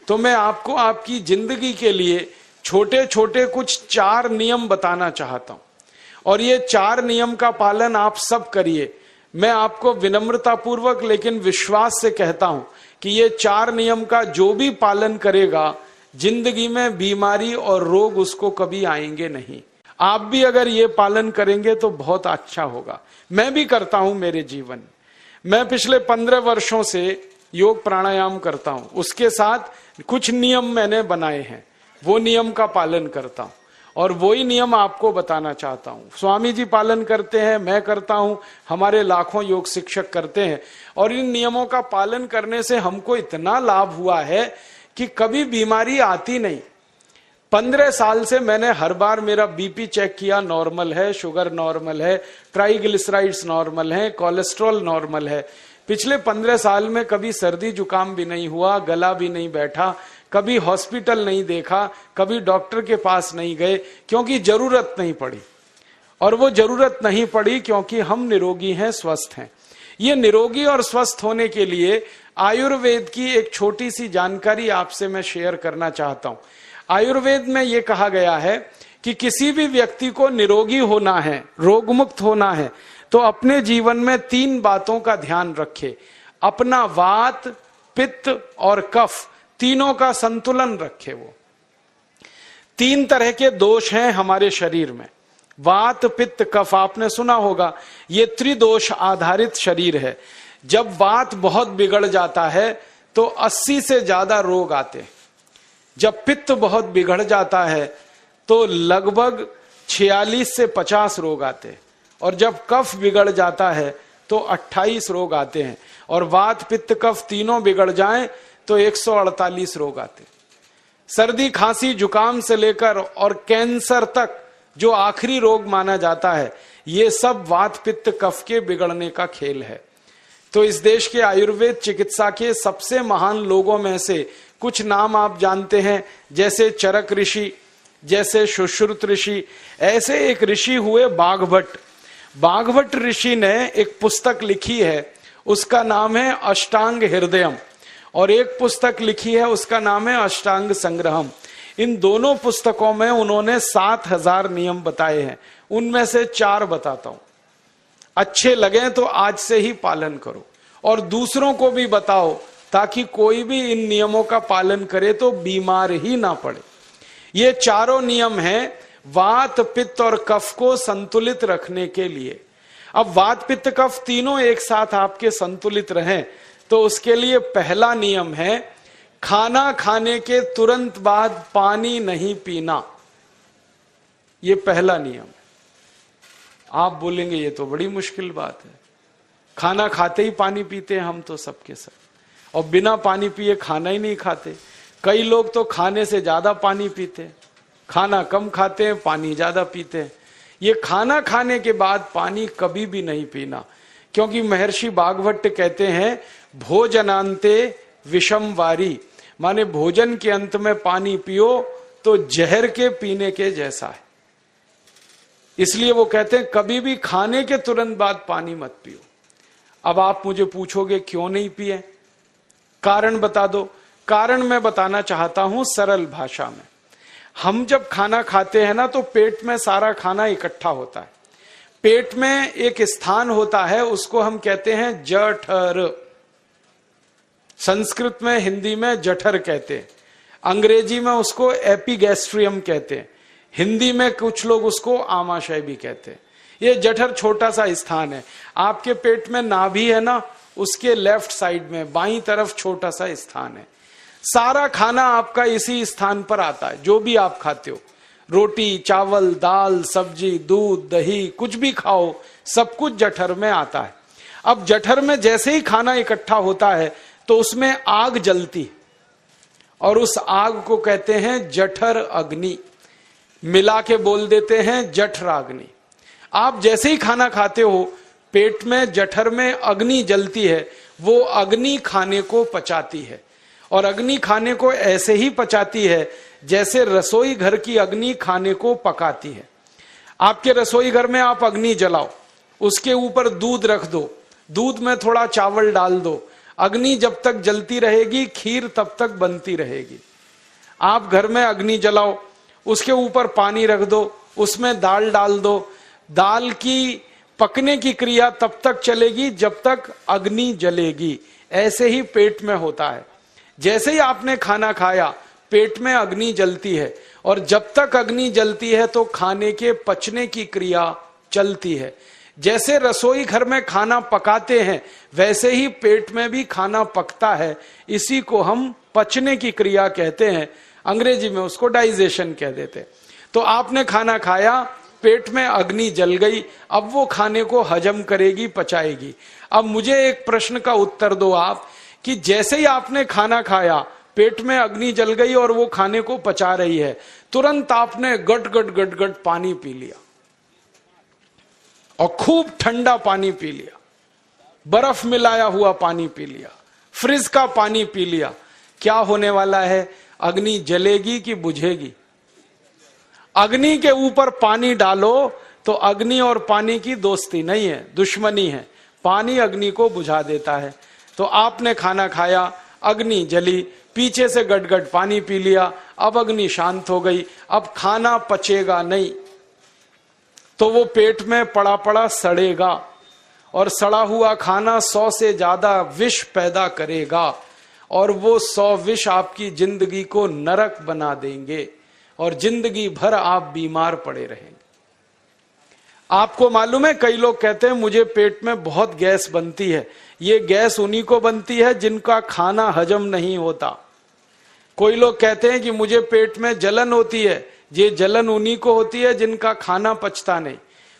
तो मैं आपको आपकी जिंदगी के लिए छोटे छोटे कुछ 4 नियम बताना चाहता हूं, और ये 4 नियम का पालन आप सब करिए। मैं आपको विनम्रता पूर्वक लेकिन विश्वास से कहता हूं कि ये 4 नियम का जो भी पालन करेगा, जिंदगी में बीमारी और रोग उसको कभी आएंगे नहीं। आप भी अगर ये पालन करेंगे तो बहुत अच्छा होगा। मैं भी करता हूं मेरे जीवन में। मैं पिछले 15 वर्षों से योग प्राणायाम करता हूं, उसके साथ कुछ नियम मैंने बनाए हैं, वो नियम का पालन करता हूं, और वही नियम आपको बताना चाहता हूं। स्वामी जी पालन करते हैं, मैं करता हूं, हमारे लाखों योग शिक्षक करते हैं, और इन नियमों का पालन करने से हमको इतना लाभ हुआ है कि कभी बीमारी आती नहीं। 15 साल से मैंने हर बार मेरा बीपी चेक किया, नॉर्मल है, शुगर नॉर्मल है, ट्राइग्लिसराइड्स नॉर्मल है, कोलेस्ट्रॉल नॉर्मल है। पिछले 15 साल में कभी सर्दी जुकाम भी नहीं हुआ, गला भी नहीं बैठा, कभी हॉस्पिटल नहीं देखा, कभी डॉक्टर के पास नहीं गए, क्योंकि जरूरत नहीं पड़ी। और वो जरूरत नहीं पड़ी क्योंकि हम निरोगी हैं, स्वस्थ हैं। ये निरोगी और स्वस्थ होने के लिए आयुर्वेद की एक छोटी सी जानकारी आपसे मैं शेयर करना चाहता हूं। आयुर्वेद में ये कहा गया है कि किसी भी व्यक्ति को निरोगी होना है, रोगमुक्त होना है, तो अपने जीवन में 3 बातों का ध्यान रखे। अपना वात, पित्त और कफ, तीनों का संतुलन रखे। वो 3 तरह के दोष हैं हमारे शरीर में, वात, पित्त, कफ। आपने सुना होगा, ये त्रिदोष आधारित शरीर है। जब वात बहुत बिगड़ जाता है तो 80 से ज्यादा रोग आते हैं। जब पित्त बहुत बिगड़ जाता है तो लगभग 46 से 50 रोग आते हैं, और जब कफ बिगड़ जाता है तो 28 रोग आते हैं, और वात, पित्त, कफ तीनों बिगड़ जाएं तो 148 रोग आते। सर्दी, खांसी, जुकाम से लेकर और कैंसर तक जो आखिरी रोग माना जाता है, ये सब वात, पित्त, कफ के बिगड़ने का खेल है। तो इस देश के आयुर्वेद चिकित्सा के सबसे महान लोगों में से कुछ नाम आप जानते हैं, जैसे चरक ऋषि, जैसे सुश्रुत ऋषि। ऐसे एक ऋषि हुए बाघभट्ट। बाघभट्ट ऋषि ने एक पुस्तक लिखी है, उसका नाम है अष्टांग हृदयम, और एक पुस्तक लिखी है, उसका नाम है अष्टांग संग्रहम। इन दोनों पुस्तकों में उन्होंने 7000 नियम बताए हैं। उनमें से 4 बताता हूं, अच्छे लगे तो आज से ही पालन करो, और दूसरों को भी बताओ, ताकि कोई भी इन नियमों का पालन करे तो बीमार ही ना पड़े। ये चारों नियम हैं वात, पित्त और कफ को संतुलित रखने के लिए। अब वात, पित्त, कफ तीनों एक साथ आपके संतुलित रहें, तो उसके लिए पहला नियम है खाना खाने के तुरंत बाद पानी नहीं पीना। ये पहला नियम है। आप बोलेंगे ये तो बड़ी मुश्किल बात है, खाना खाते ही पानी पीते हैं हम तो सबके सब, और बिना पानी पिए खाना ही नहीं खाते। कई लोग तो खाने से ज्यादा पानी पीते हैं, खाना कम खाते हैं, पानी ज्यादा पीते हैं। ये खाना खाने के बाद पानी कभी भी नहीं पीना, क्योंकि महर्षि बाघभट्ट कहते हैं भोजनांते विषम वारी, माने भोजन के अंत में पानी पियो तो जहर के पीने के जैसा है। इसलिए वो कहते हैं कभी भी खाने के तुरंत बाद पानी मत पियो। अब आप मुझे पूछोगे क्यों नहीं पिए, कारण बता दो। कारण मैं बताना चाहता हूं सरल भाषा में। हम जब खाना खाते हैं ना, तो पेट में सारा खाना इकट्ठा होता है। पेट में एक स्थान होता है, उसको हम कहते हैं जठर। संस्कृत में, हिंदी में जठर कहते हैं, अंग्रेजी में उसको एपिगैस्ट्रियम कहते हैं, हिंदी में कुछ लोग उसको आमाशय भी कहते हैं। ये जठर छोटा सा स्थान है। आपके पेट में नाभि है ना, उसके लेफ्ट साइड में बाईं तरफ छोटा सा स्थान है। सारा खाना आपका इसी स्थान पर आता है। जो भी आप खाते हो, रोटी, चावल, दाल, सब्जी, दूध, दही, कुछ भी खाओ, सब कुछ जठर में आता है। अब जठर में जैसे ही खाना इकट्ठा होता है तो उसमें आग जलती, और उस आग को कहते हैं जठर अग्नि। मिला के बोल देते हैं जठराग्नि। आप जैसे ही खाना खाते हो, पेट में जठर में अग्नि जलती है। वो अग्नि खाने को पचाती है, और अग्नि खाने को ऐसे ही पचाती है जैसे रसोई घर की अग्नि खाने को पकाती है। आपके रसोई घर में आप अग्नि जलाओ, उसके ऊपर दूध रख दो, दूध में थोड़ा चावल डाल दो, अग्नि जब तक जलती रहेगी खीर तब तक बनती रहेगी। आप घर में अग्नि जलाओ, उसके ऊपर पानी रख दो, उसमें दाल डाल दो, दाल की पकने की क्रिया तब तक चलेगी जब तक अग्नि जलेगी। ऐसे ही पेट में होता है, जैसे ही आपने खाना खाया पेट में अग्नि जलती है, और जब तक अग्नि जलती है तो खाने के पचने की क्रिया चलती है। जैसे रसोई घर में खाना पकाते हैं वैसे ही पेट में भी खाना पकता है, इसी को हम पचने की क्रिया कहते हैं, अंग्रेजी में उसको डाइजेशन कह देते हैं। तो आपने खाना खाया, पेट में अग्नि जल गई, अब वो खाने को हजम करेगी, पचाएगी। अब मुझे एक प्रश्न का उत्तर दो आप, कि जैसे ही आपने खाना खाया पेट में अग्नि जल गई और वो खाने को पचा रही है, तुरंत आपने गट गट गट गट पानी पी लिया और खूब ठंडा पानी पी लिया, बर्फ मिलाया हुआ पानी पी लिया, फ्रिज का पानी पी लिया, क्या होने वाला है? अग्नि जलेगी कि बुझेगी? अग्नि के ऊपर पानी डालो तो अग्नि और पानी की दोस्ती नहीं है, दुश्मनी है। पानी अग्नि को बुझा देता है। तो आपने खाना खाया, अग्नि जली, पीछे से गटगट पानी पी लिया, अब अग्नि शांत हो गई, अब खाना पचेगा नहीं, तो वो पेट में पड़ा पड़ा सड़ेगा, और सड़ा हुआ खाना 100 से ज्यादा विष पैदा करेगा, और वो 100 विष आपकी जिंदगी को नरक बना देंगे, और जिंदगी भर आप बीमार पड़े रहेंगे। आपको मालूम है, कई लोग कहते हैं मुझे पेट में बहुत गैस बनती है। ये गैस उन्हीं को बनती है जिनका खाना हजम नहीं होता। कोई लोग कहते हैं कि मुझे पेट में जलन होती है, ये जलन उन्हीं को होती है जिनका खाना पचता नहीं।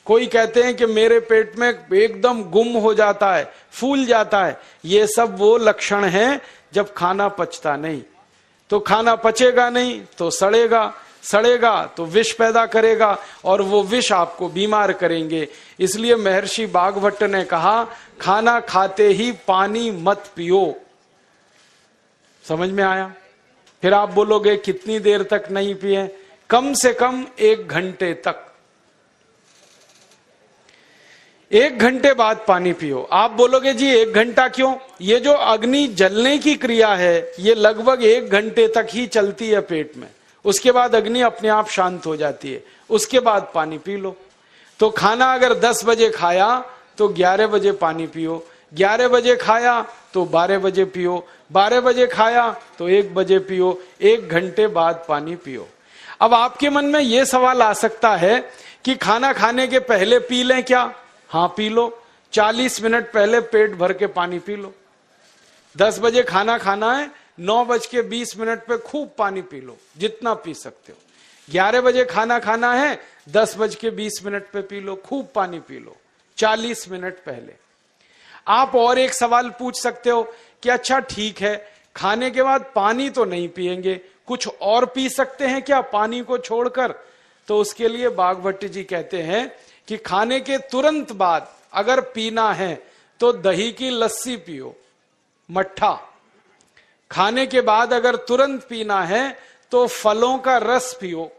कोई कहते हैं कि मेरे पेट में एकदम गुम हो जाता है, फूल जाता है, ये सब वो लक्षण हैं जब खाना पचता नहीं। तो खाना पचेगा नहीं तो सड़ेगा, सड़ेगा तो विष पैदा करेगा, और वो विष आपको बीमार करेंगे। इसलिए महर्षि भागवत ने कहा, खाना खाते ही पानी मत पियो। समझ में आया? फिर आप बोलोगे कितनी देर तक नहीं पिए? कम से कम 1 घंटे तक। 1 घंटे बाद पानी पियो। आप बोलोगे जी 1 घंटा क्यों? ये जो अग्नि जलने की क्रिया है ये लगभग 1 घंटे तक ही चलती है पेट में, उसके बाद अग्नि अपने आप शांत हो जाती है, उसके बाद पानी पी लो। तो खाना अगर 10 बजे खाया तो 11 बजे पानी पियो, 11 बजे खाया तो 12 बजे पियो, 12 बजे खाया तो 1 बजे पियो, 1 घंटे बाद पानी पियो। अब आपके मन में यह सवाल आ सकता है कि खाना खाने के पहले पी लें क्या? हाँ पी लो, 40 मिनट पहले पेट भर के पानी पी लो। 10 बजे खाना खाना है, 9:20 पे खूब पानी पी लो, जितना पी सकते हो। 11 बजे खाना खाना है, 10:20 पे पी लो, खूब पानी पी लो, 40 मिनट पहले। आप और एक सवाल पूछ सकते हो कि अच्छा ठीक है, खाने के बाद पानी तो नहीं पिएंगे, कुछ और पी सकते हैं क्या पानी को छोड़कर? तो उसके लिए भागवत जी कहते हैं कि खाने के तुरंत बाद अगर पीना है तो दही की लस्सी पियो, मट्ठा। खाने के बाद अगर तुरंत पीना है तो फलों का रस पियो,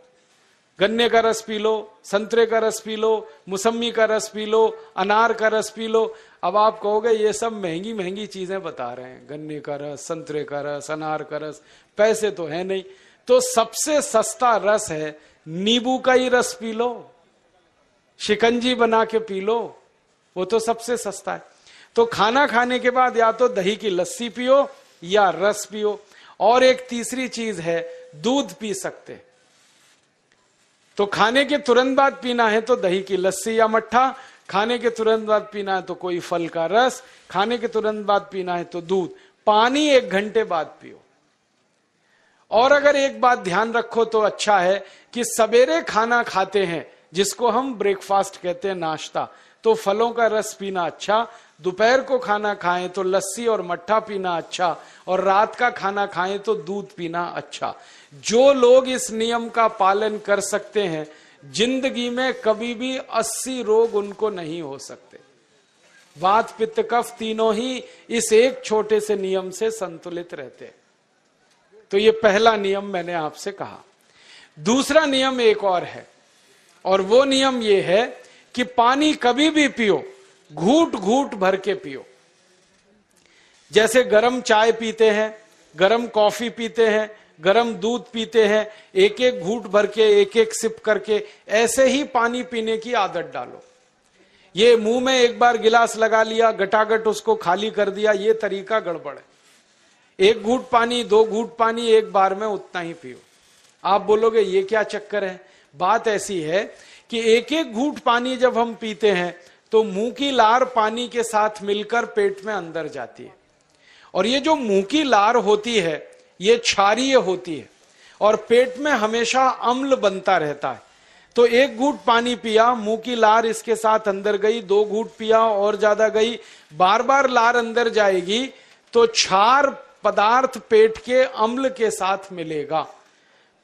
गन्ने का रस पी लो, संतरे का रस पी लो, मौसमी का रस पी लो, अनार का रस पी लो। अब आप कहोगे ये सब महंगी महंगी चीजें बता रहे हैं, गन्ने का रस, संतरे का रस, अनार का रस, पैसे तो है नहीं। तो सबसे सस्ता रस है नींबू का ही रस पी लो, शिकंजी बना के पी लो, वो तो सबसे सस्ता है। तो खाना खाने के बाद या तो दही की लस्सी पियो या रस पियो। और एक तीसरी चीज है, दूध पी सकते। तो खाने के तुरंत बाद पीना है तो दही की लस्सी या मट्ठा, खाने के तुरंत बाद पीना है तो कोई फल का रस, खाने के तुरंत बाद पीना है तो दूध। पानी 1 घंटे बाद पियो। और अगर एक बात ध्यान रखो तो अच्छा है कि सवेरे खाना खाते हैं जिसको हम ब्रेकफास्ट कहते हैं, नाश्ता, तो फलों का रस पीना अच्छा, दोपहर को खाना खाएं तो लस्सी और मट्ठा पीना अच्छा, और रात का खाना खाएं तो दूध पीना अच्छा। जो लोग इस नियम का पालन कर सकते हैं जिंदगी में कभी भी 80 रोग उनको नहीं हो सकते। वात पित्त कफ तीनों ही इस एक छोटे से नियम से संतुलित रहते हैं। तो ये पहला नियम मैंने आपसे कहा। दूसरा नियम एक और है, और वो नियम ये है कि पानी कभी भी पियो, घूट घूट भर के पियो। जैसे गरम चाय पीते हैं, गरम कॉफी पीते हैं, गरम दूध पीते हैं, एक एक घूंट भर के, एक एक सिप करके, ऐसे ही पानी पीने की आदत डालो। ये मुंह में एक बार गिलास लगा लिया, गटागट उसको खाली कर दिया, ये तरीका गड़बड़ है। एक घूंट पानी, 2 घूंट पानी एक बार में उतना ही पियो। आप बोलोगे ये क्या चक्कर है? बात ऐसी है कि एक एक घूंट पानी जब हम पीते हैं तो मुंह की लार पानी के साथ मिलकर पेट में अंदर जाती है, और ये जो मुंह की लार होती है ये क्षारीय होती है और पेट में हमेशा अम्ल बनता रहता है। तो एक घूंट पानी पिया, मुंह की लार इसके साथ अंदर गई, 2 घूंट पिया और ज्यादा गई, बार बार लार अंदर जाएगी तो क्षार पदार्थ पेट के अम्ल के साथ मिलेगा।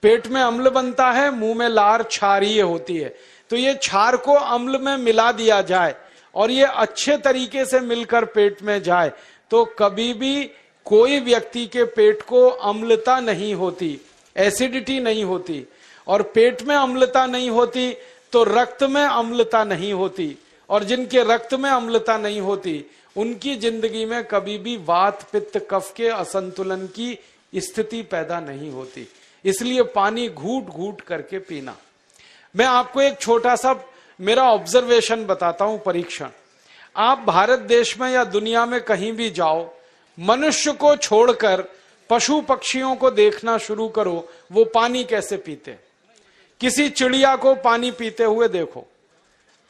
पेट में अम्ल बनता है, मुंह में लार क्षारीय होती है। तो ये क्षार को अम्ल में मिला दिया जाए और ये अच्छे तरीके से मिलकर पेट में जाए तो कभी भी कोई व्यक्ति के पेट को अम्लता नहीं होती, एसिडिटी नहीं होती। और पेट में अम्लता नहीं होती तो रक्त में अम्लता नहीं होती, और जिनके रक्त में अम्लता नहीं होती उनकी जिंदगी में कभी भी वात पित्त कफ के असंतुलन की स्थिति पैदा नहीं होती। इसलिए पानी घूट घूट करके पीना। मैं आपको एक छोटा सा मेरा ऑब्जर्वेशन बताता हूं, परीक्षण। आप भारत देश में या दुनिया में कहीं भी जाओ, मनुष्य को छोड़कर पशु पक्षियों को देखना शुरू करो, वो पानी कैसे पीते। किसी चिड़िया को पानी पीते हुए देखो,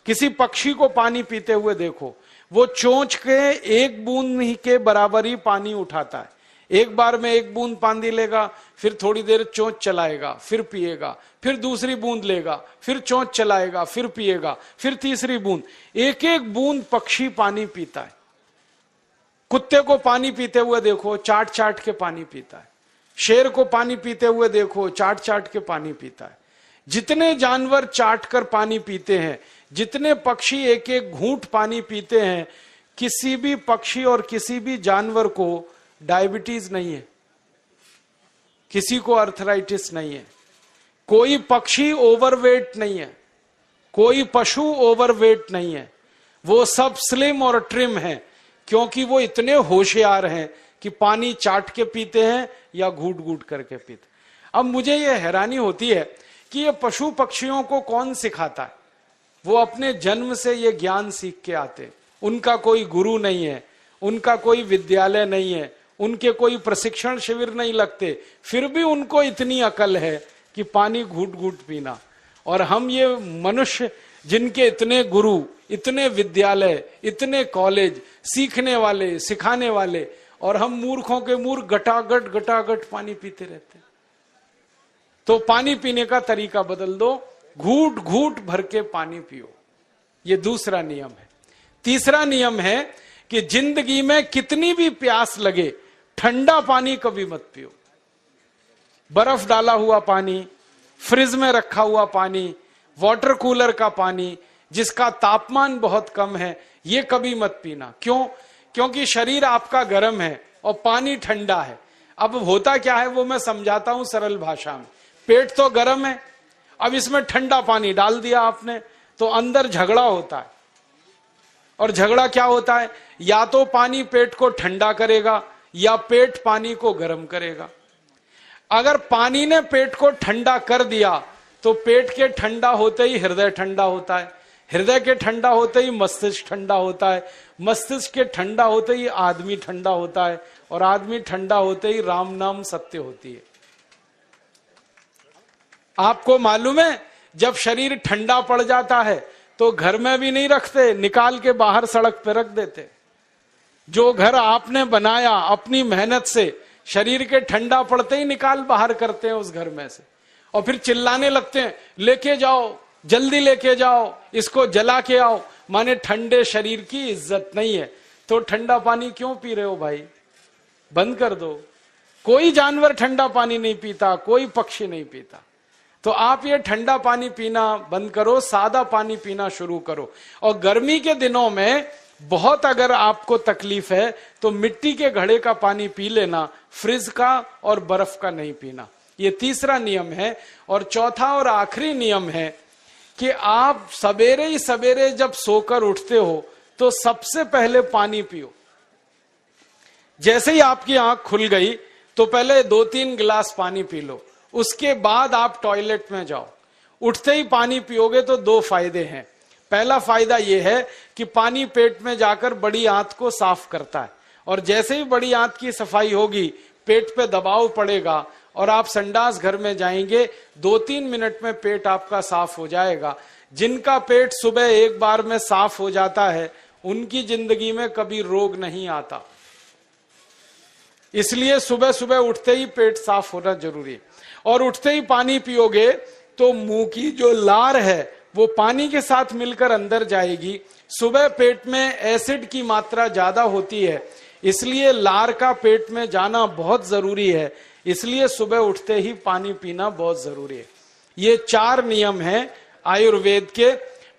किसी पक्षी को पानी पीते हुए देखो, वो चोंच के 1 बूंद ही के बराबर ही पानी उठाता है। एक बार में 1 बूंद पानी लेगा, फिर थोड़ी देर चोंच चलाएगा, फिर पिएगा, फिर दूसरी बूंद लेगा, फिर चोंच चलाएगा, फिर पिएगा, फिर तीसरी बूंद। एक एक बूंद पक्षी पानी पीता है। कुत्ते को पानी पीते हुए देखो, चाट चाट के पानी पीता है। शेर को पानी पीते हुए देखो, चाट चाट के पानी पीता है। जितने जानवर चाट कर पानी पीते हैं, जितने पक्षी एक एक घूंट पानी पीते हैं, किसी भी पक्षी और किसी भी जानवर को डायबिटीज नहीं है, किसी को अर्थराइटिस नहीं है, कोई पक्षी ओवरवेट नहीं है, कोई पशु ओवरवेट नहीं है। वो सब स्लिम और ट्रिम हैं, क्योंकि वो इतने होशियार हैं कि पानी चाट के पीते हैं या घूट घूट करके पीते। अब मुझे ये हैरानी होती है कि ये पशु पक्षियों को कौन सिखाता है? वो अपने जन्म से ये ज्ञान सीख के आते। उनका कोई गुरु नहीं है, उनका कोई विद्यालय नहीं है, उनके कोई प्रशिक्षण शिविर नहीं लगते, फिर भी उनको इतनी अकल है कि पानी घूट घूट पीना। और हम ये मनुष्य जिनके इतने गुरु, इतने विद्यालय, इतने कॉलेज, सीखने वाले, सिखाने वाले, और हम मूर्खों के मूर्ख गटागट गटागट पानी पीते रहते। तो पानी पीने का तरीका बदल दो, घूट घूट भर के पानी पियो। ये दूसरा नियम है। तीसरा नियम है कि जिंदगी में कितनी भी प्यास लगे, ठंडा पानी कभी मत पियो। बर्फ डाला हुआ पानी, फ्रिज में रखा हुआ पानी, वाटर कूलर का पानी जिसका तापमान बहुत कम है, ये कभी मत पीना। क्यों? क्योंकि शरीर आपका गर्म है और पानी ठंडा है। अब होता क्या है वो मैं समझाता हूं सरल भाषा में। पेट तो गर्म है, अब इसमें ठंडा पानी डाल दिया आपने तो अंदर झगड़ा होता है। और झगड़ा क्या होता है? या तो पानी पेट को ठंडा करेगा या पेट पानी को गर्म करेगा। अगर पानी ने पेट को ठंडा कर दिया तो पेट के ठंडा होते ही हृदय ठंडा होता है, हृदय के ठंडा होते ही मस्तिष्क ठंडा होता है, मस्तिष्क के ठंडा होते ही आदमी ठंडा होता है, और आदमी ठंडा होते ही राम नाम सत्य होती है। आपको मालूम है जब शरीर ठंडा पड़ जाता है तो घर में भी नहीं रखते, निकाल के बाहर सड़क पे रख देते। जो घर आपने बनाया अपनी मेहनत से, शरीर के ठंडा पड़ते ही निकाल बाहर करते हैं उस घर में से, और फिर चिल्लाने लगते हैं लेके जाओ, जल्दी लेके जाओ, इसको जला के आओ। माने ठंडे शरीर की इज्जत नहीं है। तो ठंडा पानी क्यों पी रहे हो भाई? बंद कर दो। कोई जानवर ठंडा पानी नहीं पीता, कोई पक्षी नहीं पीता। तो आप ये ठंडा पानी पीना बंद करो, सादा पानी पीना शुरू करो। और गर्मी के दिनों में बहुत अगर आपको तकलीफ है तो मिट्टी के घड़े का पानी पी लेना, फ्रिज का और बर्फ का नहीं पीना। ये तीसरा नियम है। और चौथा और आखिरी नियम है कि आप सवेरे ही सवेरे जब सोकर उठते हो तो सबसे पहले पानी पियो। जैसे ही आपकी आंख खुल गई तो पहले 2-3 गिलास पानी पी लो, उसके बाद आप टॉयलेट में जाओ। उठते ही पानी पियोगे तो 2 फायदे हैं। पहला फायदा यह है कि पानी पेट में जाकर बड़ी आंत को साफ करता है, और जैसे ही बड़ी आंत की सफाई होगी पेट पे दबाव पड़ेगा और आप संडास घर में जाएंगे, 2-3 मिनट में पेट आपका साफ हो जाएगा। जिनका पेट सुबह एक बार में साफ हो जाता है उनकी जिंदगी में कभी रोग नहीं आता। इसलिए सुबह सुबह उठते ही पेट साफ होना जरूरी है। और उठते ही पानी पियोगे तो मुंह की जो लार है वो पानी के साथ मिलकर अंदर जाएगी। सुबह पेट में एसिड की मात्रा ज्यादा होती है, इसलिए लार का पेट में जाना बहुत जरूरी है। इसलिए सुबह उठते ही पानी पीना बहुत जरूरी है। ये 4 नियम हैं आयुर्वेद के।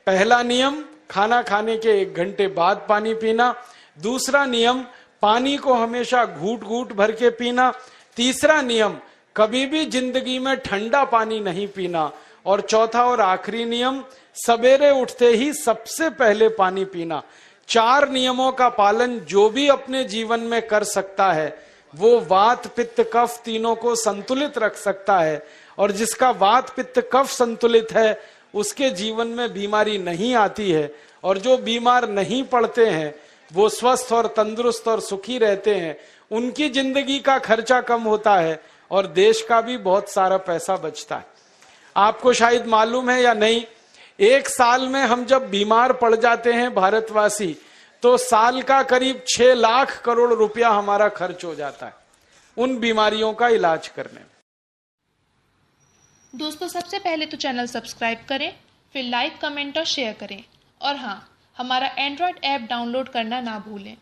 पहला नियम, खाना खाने के 1 घंटे बाद पानी पीना। दूसरा नियम, पानी को हमेशा घूट घूट भर के पीना। तीसरा नियम, कभी भी जिंदगी में ठंडा पानी नहीं पीना। और चौथा और आखिरी नियम, सवेरे उठते ही सबसे पहले पानी पीना। 4 नियमों का पालन जो भी अपने जीवन में कर सकता है वो वात पित्त कफ तीनों को संतुलित रख सकता है। और जिसका वात पित्त कफ संतुलित है उसके जीवन में बीमारी नहीं आती है। और जो बीमार नहीं पड़ते हैं वो स्वस्थ और तंदुरुस्त और सुखी रहते हैं। उनकी जिंदगी का खर्चा कम होता है और देश का भी बहुत सारा पैसा बचता है। आपको शायद मालूम है या नहीं, 1 साल में हम जब बीमार पड़ जाते हैं भारतवासी, तो साल का करीब 6 लाख करोड़ रुपया हमारा खर्च हो जाता है उन बीमारियों का इलाज करने में। दोस्तों, सबसे पहले तो चैनल सब्सक्राइब करें, फिर लाइक, कमेंट और शेयर करें। और हाँ, हमारा एंड्रॉयड ऐप डाउनलोड करना ना भूलें।